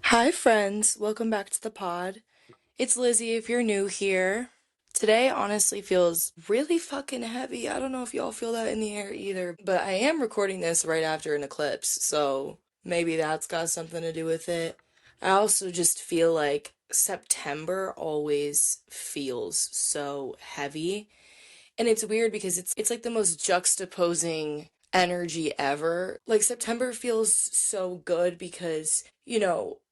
Hi, friends. Welcome back to the pod. It's Lizzie if you're new here. Today honestly feels really fucking heavy. I don't know if y'all feel that in the air either, but I am recording this right after an eclipse, so maybe that's got something to do with it. I also just feel like September always feels so heavy. And it's weird because it's like the most juxtaposing energy ever. Like September feels so good because,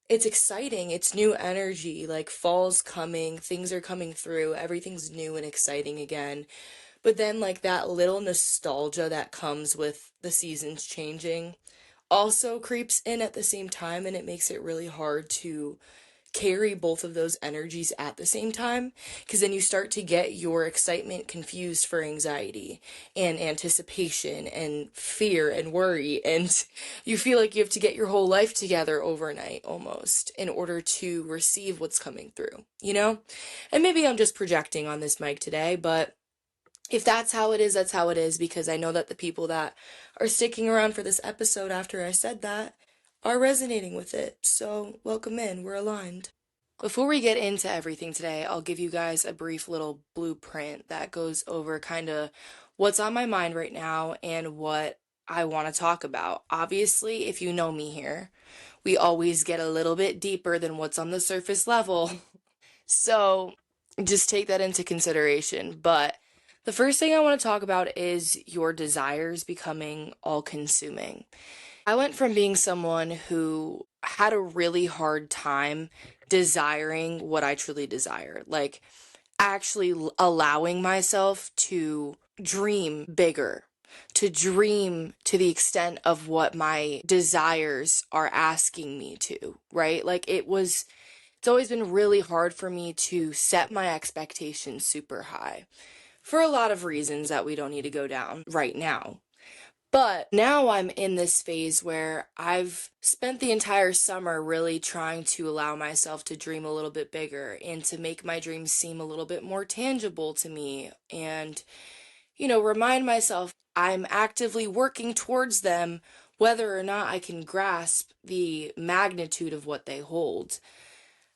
it's exciting. It's new energy. Like fall's coming, things are coming through, everything's new and exciting again. But then like that little nostalgia that comes with the seasons changing also creeps in at the same time, and it makes it really hard to carry both of those energies at the same time, because then you start to get your excitement confused for anxiety and anticipation and fear and worry, and you feel like you have to get your whole life together overnight almost in order to receive what's coming through, you know? And maybe I'm just projecting on this mic today, but if that's how it is, that's how it is, because I know that the people that are sticking around for this episode after I said that are resonating with it. So, welcome in, we're aligned. Before we get into everything today, I'll give you guys a brief little blueprint that goes over kind of what's on my mind right now and what I want to talk about. Obviously, if you know me here, we always get a little bit deeper than what's on the surface level. So, just take that into consideration. But the first thing I want to talk about is your desires becoming all consuming. I went from being someone who had a really hard time desiring what I truly desire, like actually allowing myself to dream bigger, to dream to the extent of what my desires are asking me to, right? It's always been really hard for me to set my expectations super high for a lot of reasons that we don't need to go down right now. But now I'm in this phase where I've spent the entire summer really trying to allow myself to dream a little bit bigger and to make my dreams seem a little bit more tangible to me and, remind myself I'm actively working towards them, whether or not I can grasp the magnitude of what they hold.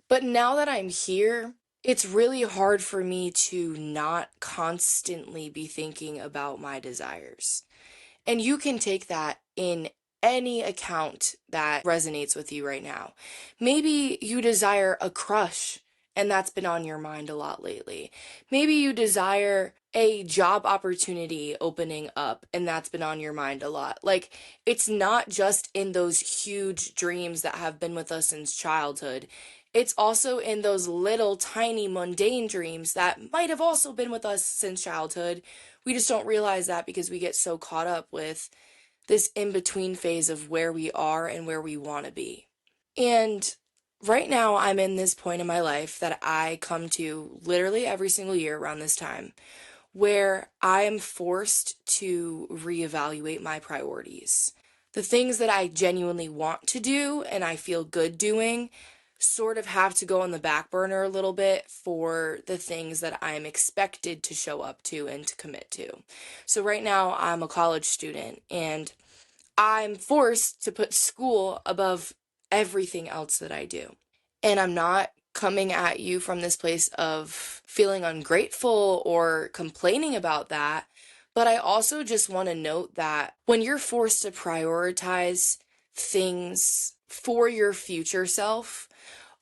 But now that I'm here, it's really hard for me to not constantly be thinking about my desires. And you can take that in any account that resonates with you right now. Maybe you desire a crush, and that's been on your mind a lot lately. Maybe you desire a job opportunity opening up, and that's been on your mind a lot. Like, it's not just in those huge dreams that have been with us since childhood. It's also in those little tiny mundane dreams that might have also been with us since childhood. We just don't realize that because we get so caught up with this in between phase of where we are and where we want to be. And right now, I'm in this point in my life that I come to literally every single year around this time where I am forced to reevaluate my priorities. The things that I genuinely want to do and I feel good doing sort of have to go on the back burner a little bit for the things that I'm expected to show up to and to commit to. So right now I'm a college student and I'm forced to put school above everything else that I do. And I'm not coming at you from this place of feeling ungrateful or complaining about that, but I also just want to note that when you're forced to prioritize things for your future self,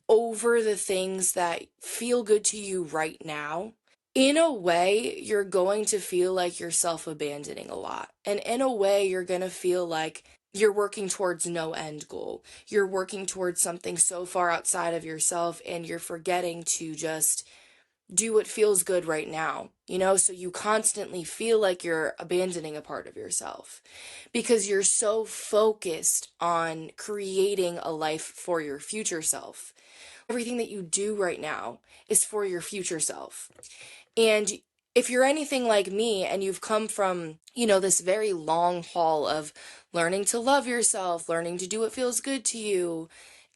over the things that feel good to you right now, in a way, you're going to feel like you're self abandoning a lot. And in a way, you're going to feel like you're working towards no end goal. You're working towards something so far outside of yourself, and you're forgetting to just do what feels good right now, So you constantly feel like you're abandoning a part of yourself because you're so focused on creating a life for your future self. Everything that you do right now is for your future self. And if you're anything like me and you've come from, this very long haul of learning to love yourself, learning to do what feels good to you,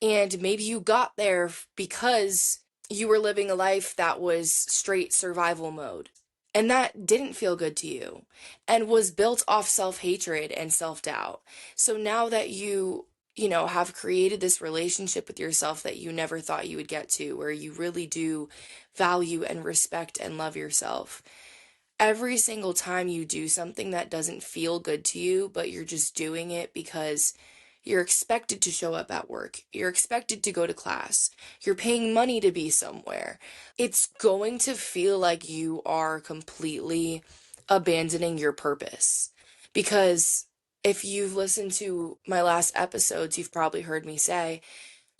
and maybe you got there because you were living a life that was straight survival mode. And that didn't feel good to you and was built off self hatred and self doubt. So now that you have created this relationship with yourself that you never thought you would get to, where you really do value and respect and love yourself. Every single time you do something that doesn't feel good to you, but you're just doing it because you're expected to show up at work, you're expected to go to class, you're paying money to be somewhere, it's going to feel like you are completely abandoning your purpose. Because if you've listened to my last episodes, you've probably heard me say,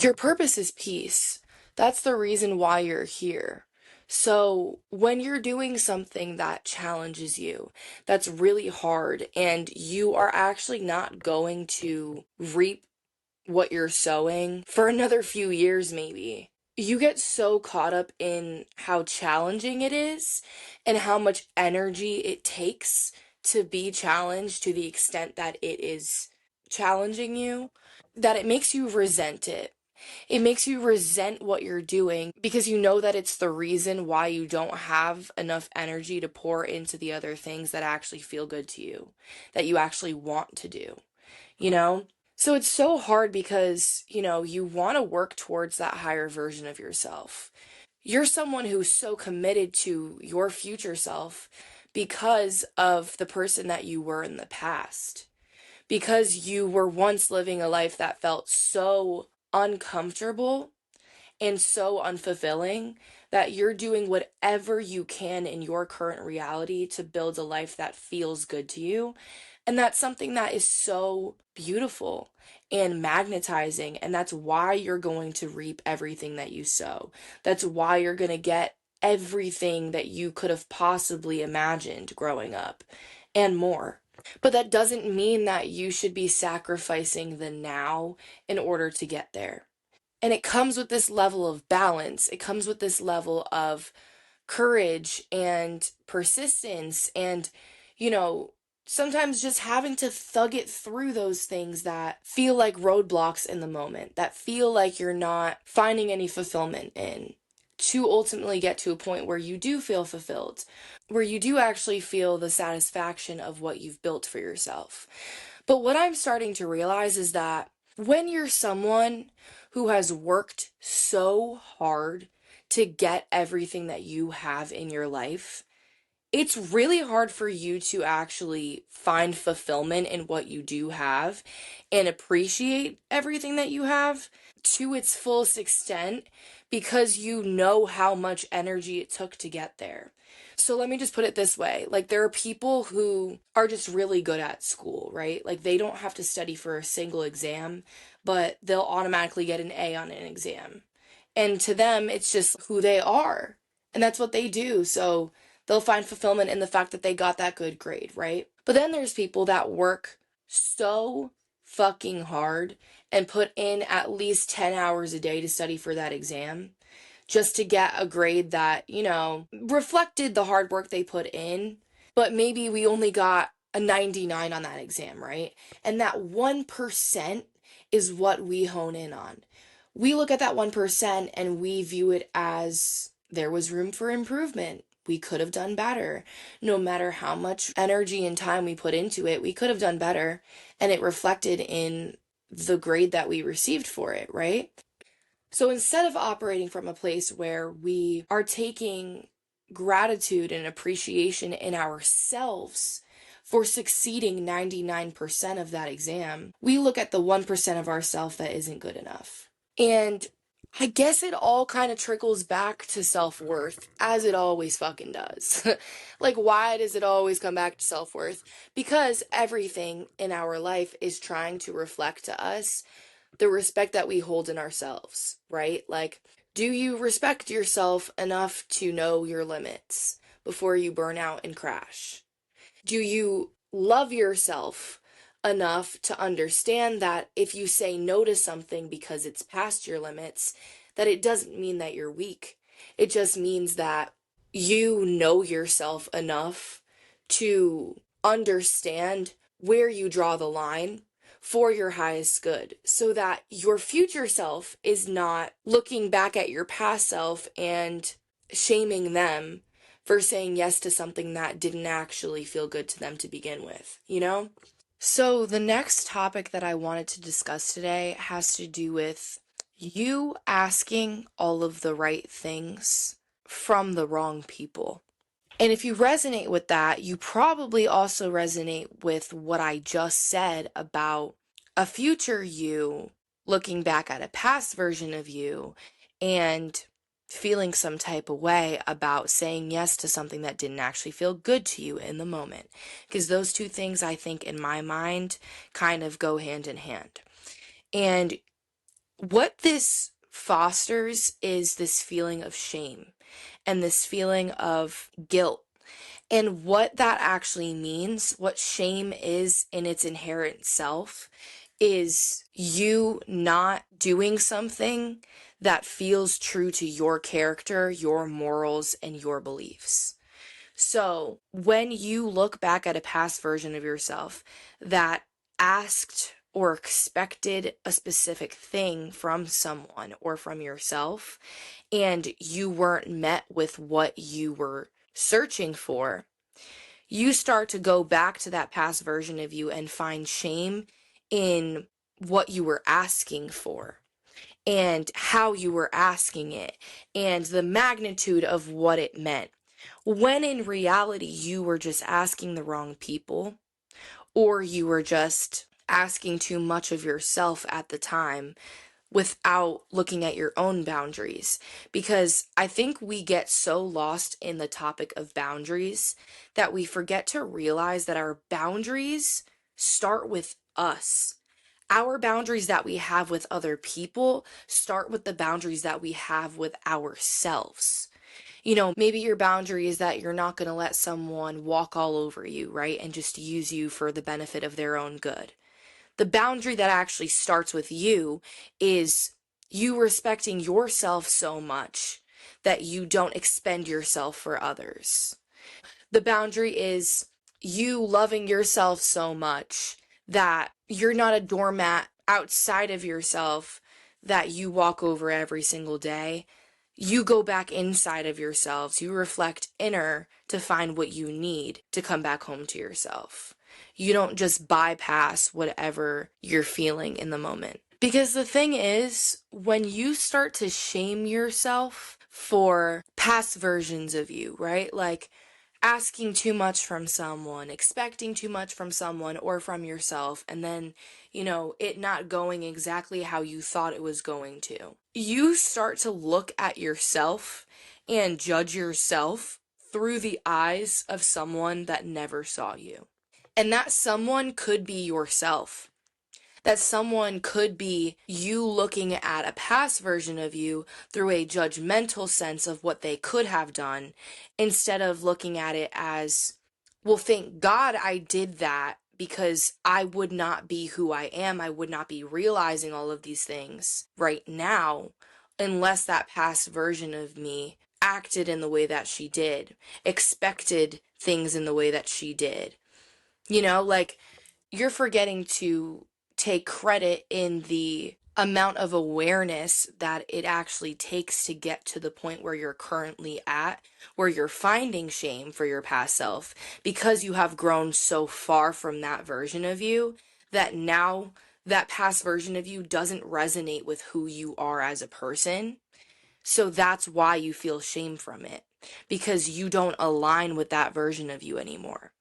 your purpose is peace. That's the reason why you're here. So, when you're doing something that challenges you, that's really hard, and you are actually not going to reap what you're sowing for another few years, maybe, you get so caught up in how challenging it is and how much energy it takes to be challenged to the extent that it is challenging you, that it makes you resent it. It makes you resent what you're doing because you know that it's the reason why you don't have enough energy to pour into the other things that actually feel good to you, that you actually want to do, you know? So it's so hard because, you want to work towards that higher version of yourself. You're someone who's so committed to your future self because of the person that you were in the past, because you were once living a life that felt so uncomfortable and so unfulfilling that you're doing whatever you can in your current reality to build a life that feels good to you. And that's something that is so beautiful and magnetizing. And that's why you're going to reap everything that you sow. That's why you're going to get everything that you could have possibly imagined growing up and more. But that doesn't mean that you should be sacrificing the now in order to get there. And it comes with this level of balance. It comes with this level of courage and persistence and, you know, sometimes just having to thug it through those things that feel like roadblocks in the moment, that feel like you're not finding any fulfillment in, to ultimately get to a point where you do feel fulfilled, where you do actually feel the satisfaction of what you've built for yourself. But what I'm starting to realize is that when you're someone who has worked so hard to get everything that you have in your life, it's really hard for you to actually find fulfillment in what you do have and appreciate everything that you have to its fullest extent because you know how much energy it took to get there. So let me just put it this way. Like, there are people who are just really good at school, right? Like, they don't have to study for a single exam, but they'll automatically get an A on an exam. And to them, it's just who they are. And that's what they do. So they'll find fulfillment in the fact that they got that good grade, right? But then there's people that work so fucking hard and put in at least 10 hours a day to study for that exam just to get a grade that, reflected the hard work they put in. But maybe we only got a 99 on that exam, right? And that 1% is what we hone in on. We look at that 1% and we view it as there was room for improvement. We could have done better. No matter how much energy and time we put into it, we could have done better. And it reflected in the grade that we received for it, right? So instead of operating from a place where we are taking gratitude and appreciation in ourselves for succeeding 99% of that exam, we look at the 1% of ourself that isn't good enough. And I guess it all kind of trickles back to self-worth, as it always fucking does. Like, why does it always come back to self-worth? Because everything in our life is trying to reflect to us the respect that we hold in ourselves, right? Like, do you respect yourself enough to know your limits before you burn out and crash? Do you love yourself enough to understand that if you say no to something because it's past your limits, that it doesn't mean that you're weak? It just means that you know yourself enough to understand where you draw the line for your highest good, so that your future self is not looking back at your past self and shaming them for saying yes to something that didn't actually feel good to them to begin with, you know? So, the next topic that I wanted to discuss today has to do with you asking all of the right things from the wrong people. And if you resonate with that, you probably also resonate with what I just said about a future you looking back at a past version of you and feeling some type of way about saying yes to something that didn't actually feel good to you in the moment. Because those two things, I think, in my mind, kind of go hand in hand. And what this fosters is this feeling of shame and this feeling of guilt. And what that actually means, what shame is in its inherent self, is you not doing something that feels true to your character, your morals, and your beliefs. So when you look back at a past version of yourself that asked or expected a specific thing from someone or from yourself, and you weren't met with what you were searching for, you start to go back to that past version of you and find shame in what you were asking for and how you were asking it and the magnitude of what it meant. When in reality, you were just asking the wrong people, or you were just asking too much of yourself at the time without looking at your own boundaries. Because I think we get so lost in the topic of boundaries that we forget to realize that our boundaries start with us. Our boundaries that we have with other people start with the boundaries that we have with ourselves. Maybe your boundary is that you're not going to let someone walk all over you, right? And just use you for the benefit of their own good. The boundary that actually starts with you is you respecting yourself so much that you don't expend yourself for others. The boundary is you loving yourself so much that you're not a doormat outside of yourself that you walk over every single day. You go back inside of yourselves. You reflect inner to find what you need to come back home to yourself. You don't just bypass whatever you're feeling in the moment. Because the thing is, when you start to shame yourself for past versions of you, right? Like asking too much from someone, expecting too much from someone or from yourself, and then, it not going exactly how you thought it was going to. You start to look at yourself and judge yourself through the eyes of someone that never saw you. And that someone could be yourself. That someone could be you looking at a past version of you through a judgmental sense of what they could have done, instead of looking at it as, well, thank God I did that because I would not be who I am. I would not be realizing all of these things right now unless that past version of me acted in the way that she did, expected things in the way that she did. Like, you're forgetting to take credit in the amount of awareness that it actually takes to get to the point where you're currently at, where you're finding shame for your past self, because you have grown so far from that version of you that now that past version of you doesn't resonate with who you are as a person. So that's why you feel shame from it, because you don't align with that version of you anymore.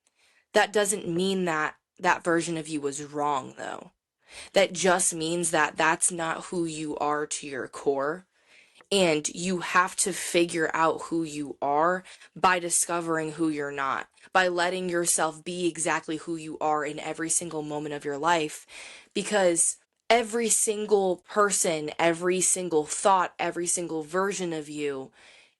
That doesn't mean that that version of you was wrong, though. That just means that that's not who you are to your core. And you have to figure out who you are by discovering who you're not, by letting yourself be exactly who you are in every single moment of your life. Because every single person, every single thought, every single version of you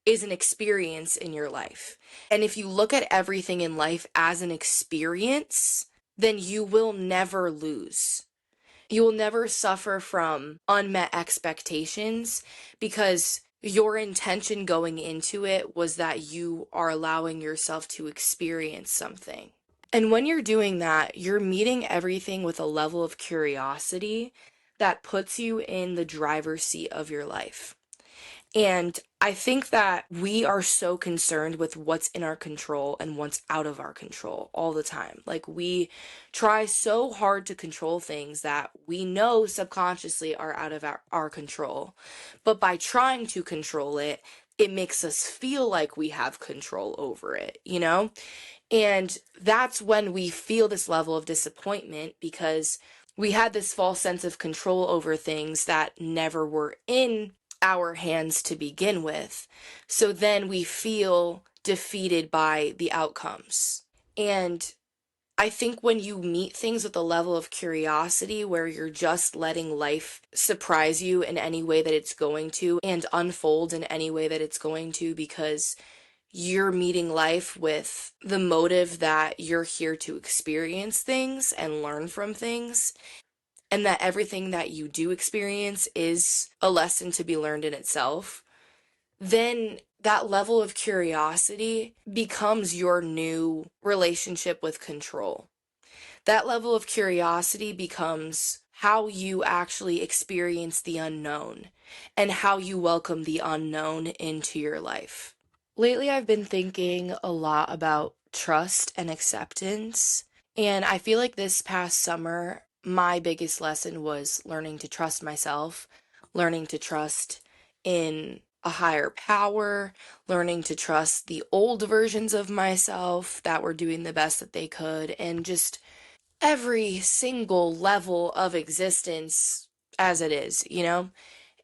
is an experience in your life. And if you look at everything in life as an experience, then you will never lose. You will never suffer from unmet expectations, because your intention going into it was that you are allowing yourself to experience something. And when you're doing that, you're meeting everything with a level of curiosity that puts you in the driver's seat of your life. And I think that we are so concerned with what's in our control and what's out of our control all the time. Like, we try so hard to control things that we know subconsciously are out of our control. But by trying to control it, it makes us feel like we have control over it, you know? And that's when we feel this level of disappointment because we had this false sense of control over things that never were in our hands to begin with. So then we feel defeated by the outcomes. And I think when you meet things with a level of curiosity where you're just letting life surprise you in any way that it's going to and unfold in any way that it's going to, because you're meeting life with the motive that you're here to experience things and learn from things, and that everything that you do experience is a lesson to be learned in itself, then that level of curiosity becomes your new relationship with control. That level of curiosity becomes how you actually experience the unknown and how you welcome the unknown into your life. Lately, I've been thinking a lot about trust and acceptance, and I feel like this past summer, my biggest lesson was learning to trust myself, learning to trust in a higher power, learning to trust the old versions of myself that were doing the best that they could, and just every single level of existence as it is, you know?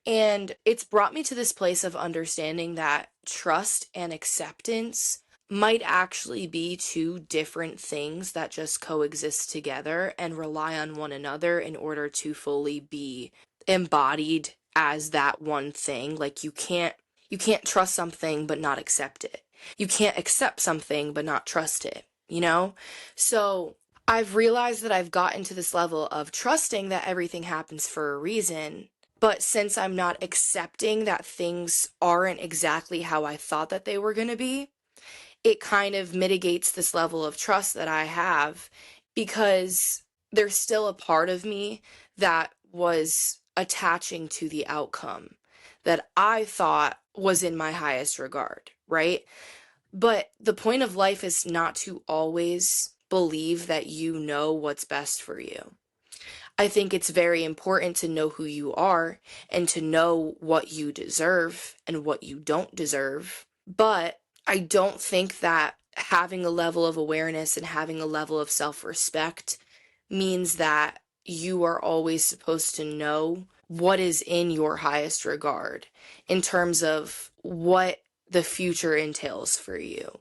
And it's brought me to this place of understanding that trust and acceptance might actually be two different things that just coexist together and rely on one another in order to fully be embodied as that one thing. Like, you can't trust something but not accept it. You can't accept something but not trust it, you know? So I've realized that I've gotten to this level of trusting that everything happens for a reason. But since I'm not accepting that things aren't exactly how I thought that they were going to be, it kind of mitigates this level of trust that I have, because there's still a part of me that was attaching to the outcome that I thought was in my highest regard, right? But the point of life is not to always believe that you know what's best for you. I think it's very important to know who you are and to know what you deserve and what you don't deserve. But I don't think that having a level of awareness and having a level of self-respect means that you are always supposed to know what is in your highest regard in terms of what the future entails for you.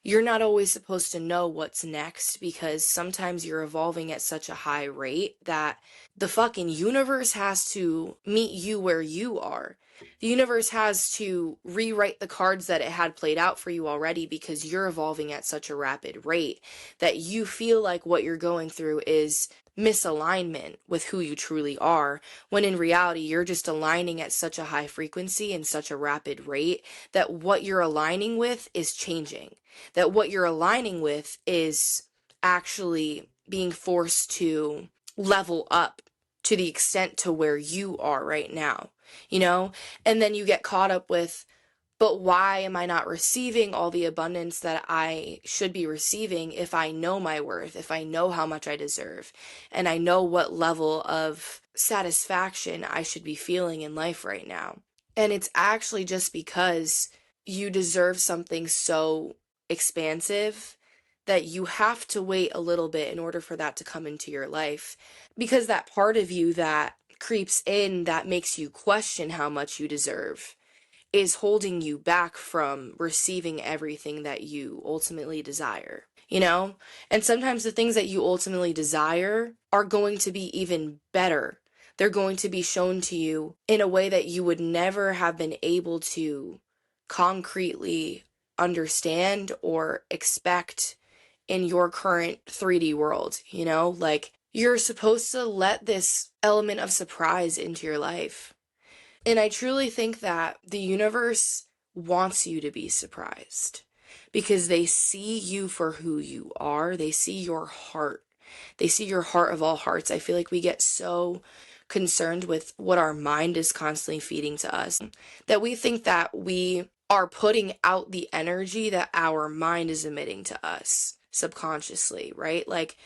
You're not always supposed to know what's next, because sometimes you're evolving at such a high rate that the fucking universe has to meet you where you are. The universe has to rewrite the cards that it had played out for you already, because you're evolving at such a rapid rate that you feel like what you're going through is misalignment with who you truly are, when in reality you're just aligning at such a high frequency and such a rapid rate that what you're aligning with is changing, that what you're aligning with is actually being forced to level up to the extent to where you are right now, you know? And then you get caught up with, but why am I not receiving all the abundance that I should be receiving if I know my worth, if I know how much I deserve, and I know what level of satisfaction I should be feeling in life right now? And it's actually just because you deserve something so expansive that you have to wait a little bit in order for that to come into your life. Because that part of you that creeps in that makes you question how much you deserve is holding you back from receiving everything that you ultimately desire, you know? And sometimes the things that you ultimately desire are going to be even better. They're going to be shown to you in a way that you would never have been able to concretely understand or expect in your current 3D world, you know? Like, you're supposed to let this element of surprise into your life. And I truly think that the universe wants you to be surprised because they see you for who you are. They see your heart. They see your heart of all hearts. I feel like we get so concerned with what our mind is constantly feeding to us, that we think that we are putting out the energy that our mind is emitting to us subconsciously, right? Like,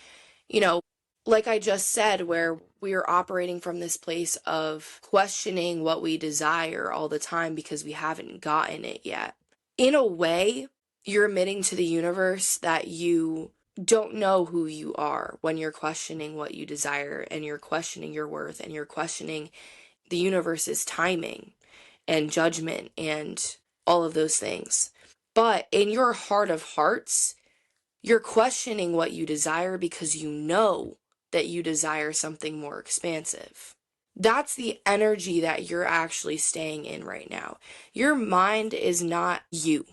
you know, like I just said, where we are operating from this place of questioning what we desire all the time because we haven't gotten it yet. In a way, you're admitting to the universe that you don't know who you are when you're questioning what you desire, and you're questioning your worth, and you're questioning the universe's timing and judgment and all of those things. But in your heart of hearts, you're questioning what you desire because you know that you desire something more expansive. That's the energy that you're actually staying in right now. Your mind is not you.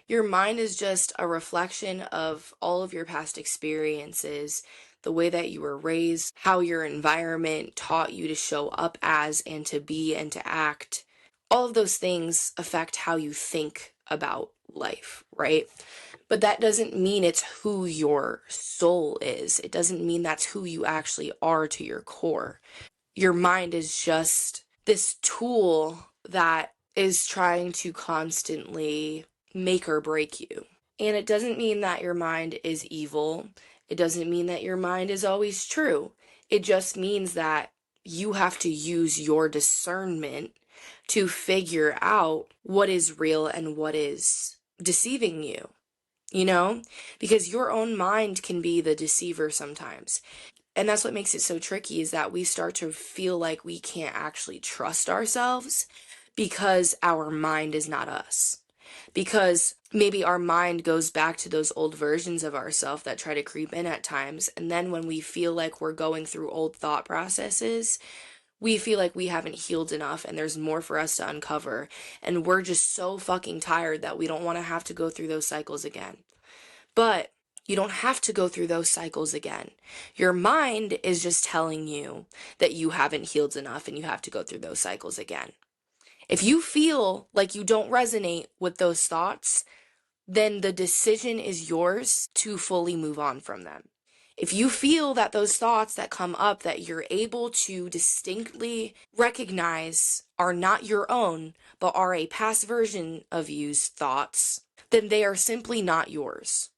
Your mind is just a reflection of all of your past experiences, the way that you were raised, how your environment taught you to show up as and to be and to act. All of those things affect how you think about life, right? But that doesn't mean it's who your soul is. It doesn't mean that's who you actually are to your core. Your mind is just this tool that is trying to constantly make or break you. And it doesn't mean that your mind is evil. It doesn't mean that your mind is always true. It just means that you have to use your discernment to figure out what is real and what is deceiving you, because your own mind can be the deceiver sometimes. And that's what makes it so tricky, is that we start to feel like we can't actually trust ourselves because our mind is not us. Because maybe our mind goes back to those old versions of ourselves that try to creep in at times. And then when we feel like we're going through old thought processes, we feel like we haven't healed enough and there's more for us to uncover. And we're just so fucking tired that we don't want to have to go through those cycles again. But you don't have to go through those cycles again. Your mind is just telling you that you haven't healed enough and you have to go through those cycles again. If you feel like you don't resonate with those thoughts, then the decision is yours to fully move on from them. If you feel that those thoughts that come up that you're able to distinctly recognize are not your own, but are a past version of you's thoughts, then they are simply not yours.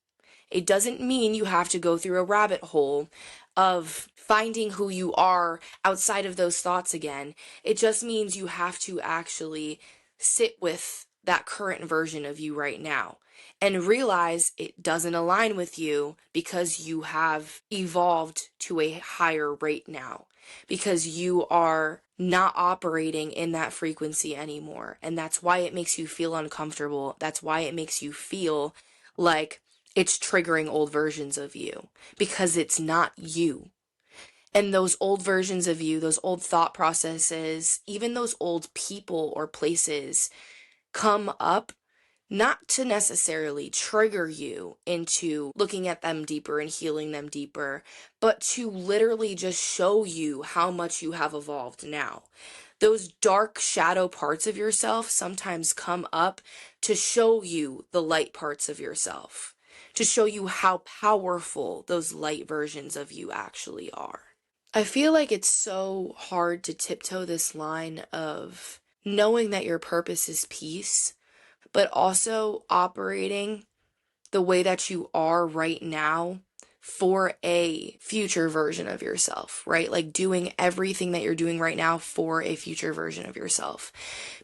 It doesn't mean you have to go through a rabbit hole of finding who you are outside of those thoughts again. It just means you have to actually sit with that current version of you right now and realize it doesn't align with you because you have evolved to a higher rate now, because you are not operating in that frequency anymore. And that's why it makes you feel uncomfortable. That's why it makes you feel like it's triggering old versions of you, because it's not you. And those old versions of you, those old thought processes, even those old people or places come up not to necessarily trigger you into looking at them deeper and healing them deeper, but to literally just show you how much you have evolved now. Those dark shadow parts of yourself sometimes come up to show you the light parts of yourself, to show you how powerful those light versions of you actually are. I feel like it's so hard to tiptoe this line of knowing that your purpose is peace, but also operating the way that you are right now for a future version of yourself, right? Like doing everything that you're doing right now for a future version of yourself.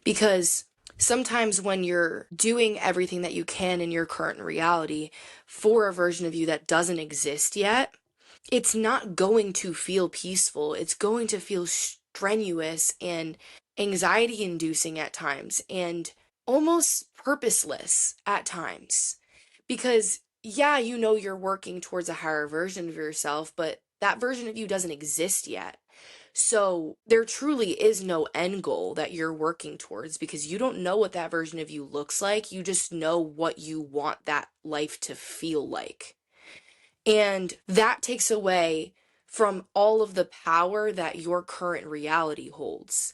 Because sometimes when you're doing everything that you can in your current reality for a version of you that doesn't exist yet, it's not going to feel peaceful. It's going to feel strenuous and anxiety inducing at times and almost purposeless at times. Because, yeah, you're working towards a higher version of yourself, but that version of you doesn't exist yet. So there truly is no end goal that you're working towards, because you don't know what that version of you looks like. You just know what you want that life to feel like. And that takes away from all of the power that your current reality holds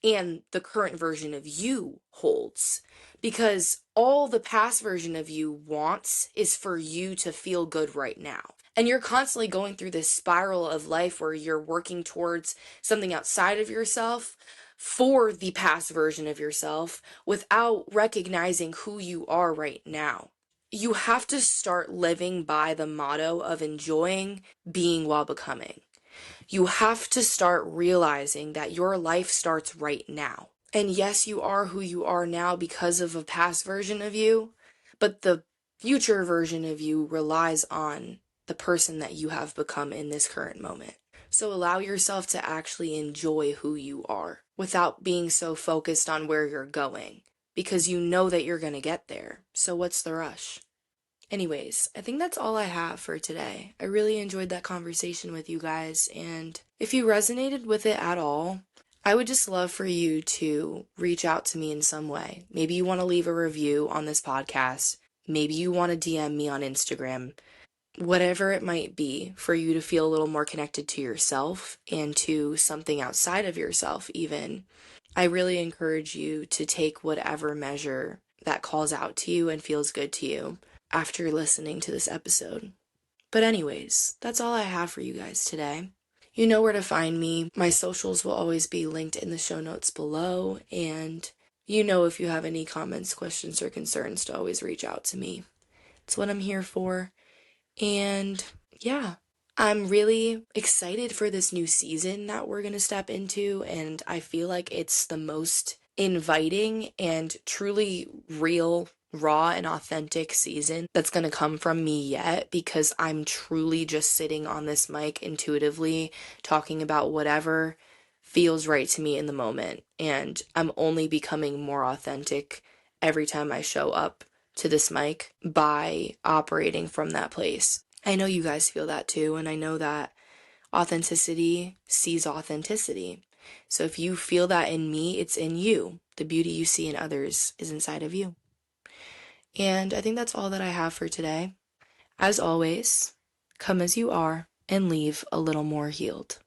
and the current version of you holds. Because all the past version of you wants is for you to feel good right now. And you're constantly going through this spiral of life where you're working towards something outside of yourself for the past version of yourself without recognizing who you are right now. You have to start living by the motto of enjoying being while becoming. You have to start realizing that your life starts right now. And yes, you are who you are now because of a past version of you, but the future version of you relies on the person that you have become in this current moment. So allow yourself to actually enjoy who you are without being so focused on where you're going, because you know that you're going to get there. So what's the rush? Anyways, I think that's all I have for today. I really enjoyed that conversation with you guys, and if you resonated with it at all, I would just love for you to reach out to me in some way. Maybe you want to leave a review on this podcast. Maybe you want to DM me on Instagram. Whatever it might be, for you to feel a little more connected to yourself and to something outside of yourself even. I really encourage you to take whatever measure that calls out to you and feels good to you after listening to this episode. But anyways, that's all I have for you guys today. You know where to find me. My socials will always be linked in the show notes below, and you know if you have any comments, questions, or concerns to always reach out to me. It's what I'm here for. And yeah, I'm really excited for this new season that we're going to step into, and I feel like it's the most inviting and truly real, raw, and authentic season that's going to come from me yet, because I'm truly just sitting on this mic intuitively talking about whatever feels right to me in the moment, and I'm only becoming more authentic every time I show up to this mic by operating from that place. I know you guys feel that too, and I know that authenticity sees authenticity. So if you feel that in me, it's in you. The beauty you see in others is inside of you. And I think that's all that I have for today. As always, come as you are and leave a little more healed.